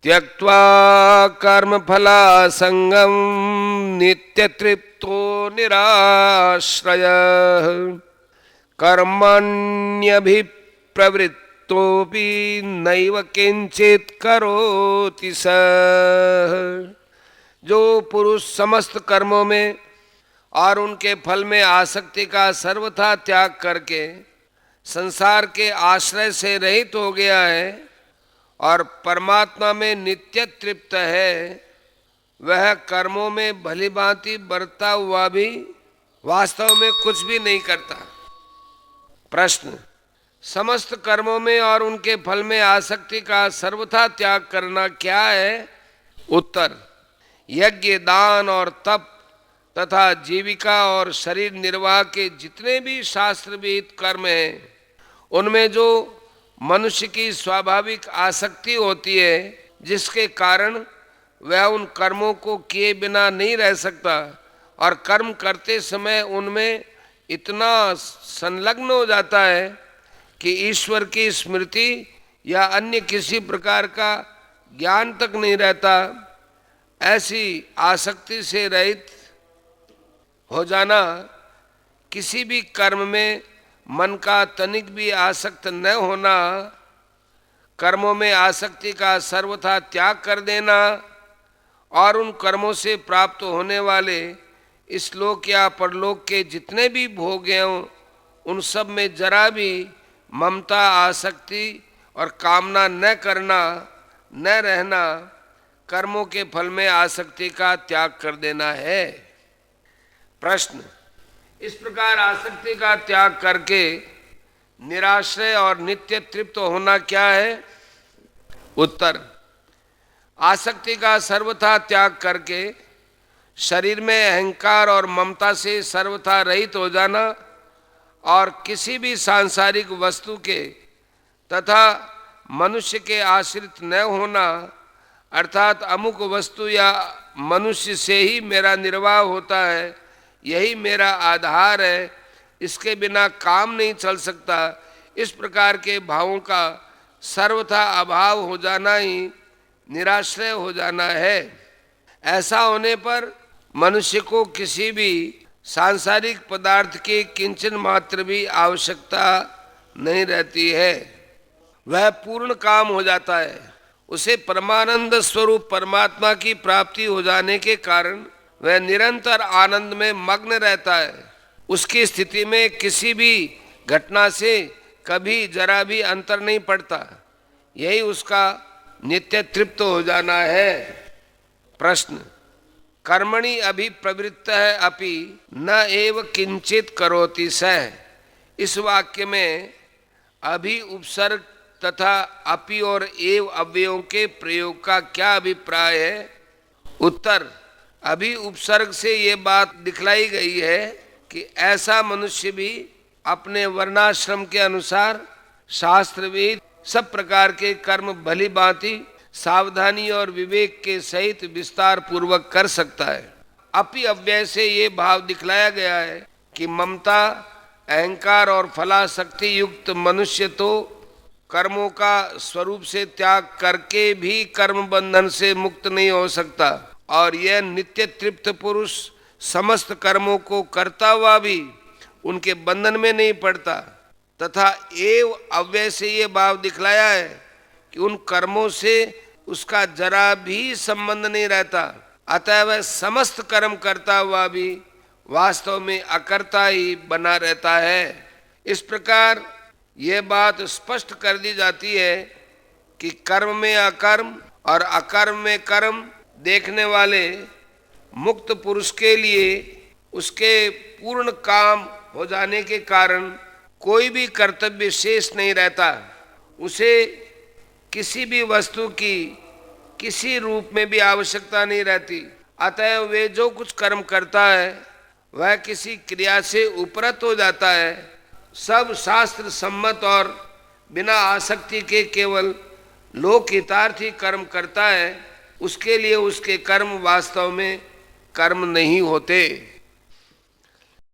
त्यक्त्वा कर्मफलासंगं नित्यतृप्तो निराश्रयः कर्मण्यभिप्रवृत्तोऽपि नैव किंचित् करोति सः। जो पुरुष समस्त कर्मों में और उनके फल में आसक्ति का सर्वथा त्याग करके संसार के आश्रय से रहित हो गया है और परमात्मा में नित्य तृप्त है, वह कर्मों में भली भांति बरता हुआ भी वास्तव में कुछ भी नहीं करता। प्रश्न, समस्त कर्मों में और उनके फल में आसक्ति का सर्वथा त्याग करना क्या है? उत्तर, यज्ञ, दान और तप तथा जीविका और शरीर निर्वाह के जितने भी शास्त्र विहित कर्म हैं, उनमें जो मनुष्य की स्वाभाविक आसक्ति होती है, जिसके कारण वह उन कर्मों को किए बिना नहीं रह सकता और कर्म करते समय उनमें इतना संलग्न हो जाता है कि ईश्वर की स्मृति या अन्य किसी प्रकार का ज्ञान तक नहीं रहता, ऐसी आसक्ति से रहित हो जाना, किसी भी कर्म में मन का तनिक भी आसक्त न होना, कर्मों में आसक्ति का सर्वथा त्याग कर देना और उन कर्मों से प्राप्त होने वाले इस लोक या परलोक के जितने भी भोग हैं उन सब में जरा भी ममता, आसक्ति और कामना न करना, न रहना, कर्मों के फल में आसक्ति का त्याग कर देना है। प्रश्न, इस प्रकार आसक्ति का त्याग करके निराश्रय और नित्य तृप्त होना क्या है? उत्तर, आसक्ति का सर्वथा त्याग करके शरीर में अहंकार और ममता से सर्वथा रहित हो जाना और किसी भी सांसारिक वस्तु के तथा मनुष्य के आश्रित न होना, अर्थात अमुक वस्तु या मनुष्य से ही मेरा निर्वाह होता है, यही मेरा आधार है, इसके बिना काम नहीं चल सकता, इस प्रकार के भावों का सर्वथा अभाव हो जाना ही निराश्रय हो जाना है। ऐसा होने पर मनुष्य को किसी भी सांसारिक पदार्थ की किंचन मात्र भी आवश्यकता नहीं रहती है, वह पूर्ण काम हो जाता है। उसे परमानंद स्वरूप परमात्मा की प्राप्ति हो जाने के कारण वह निरंतर आनंद में मग्न रहता है। उसकी स्थिति में किसी भी घटना से कभी जरा भी अंतर नहीं पड़ता, यही उसका नित्य तृप्त हो जाना है। प्रश्न, कर्मणि अभिप्रवृत्त है अपि न एव किंचित करोति सः। इस वाक्य में अभि उपसर्ग तथा अपि और एव अव्ययों के प्रयोग का क्या अभिप्राय है? उत्तर, अभी उपसर्ग से ये बात दिखलाई गई है कि ऐसा मनुष्य भी अपने वर्णाश्रम के अनुसार शास्त्रविद सब प्रकार के कर्म भली भांति सावधानी और विवेक के सहित विस्तार पूर्वक कर सकता है। अपि अव्यय से ये भाव दिखलाया गया है कि ममता, अहंकार और फलासक्ति युक्त मनुष्य तो कर्मों का स्वरूप से त्याग करके भी कर्म बंधन से मुक्त नहीं हो सकता और यह नित्य तृप्त पुरुष समस्त कर्मों को करता हुआ भी उनके बंधन में नहीं पड़ता, तथा एव अव्यय से ये भाव दिखलाया है कि उन कर्मों से उसका जरा भी संबंध नहीं रहता, अतः वह समस्त कर्म करता हुआ भी वास्तव में अकर्ता ही बना रहता है। इस प्रकार यह बात स्पष्ट कर दी जाती है कि कर्म में अकर्म और अकर्म में कर्म देखने वाले मुक्त पुरुष के लिए उसके पूर्ण काम हो जाने के कारण कोई भी कर्तव्य शेष नहीं रहता। उसे किसी भी वस्तु की किसी रूप में भी आवश्यकता नहीं रहती, अतः वे जो कुछ कर्म करता है वह किसी क्रिया से उपरत हो जाता है। सब शास्त्र सम्मत और बिना आसक्ति के केवल लोक हितार्थी कर्म करता है, उसके लिए उसके कर्म वास्तव में कर्म नहीं होते।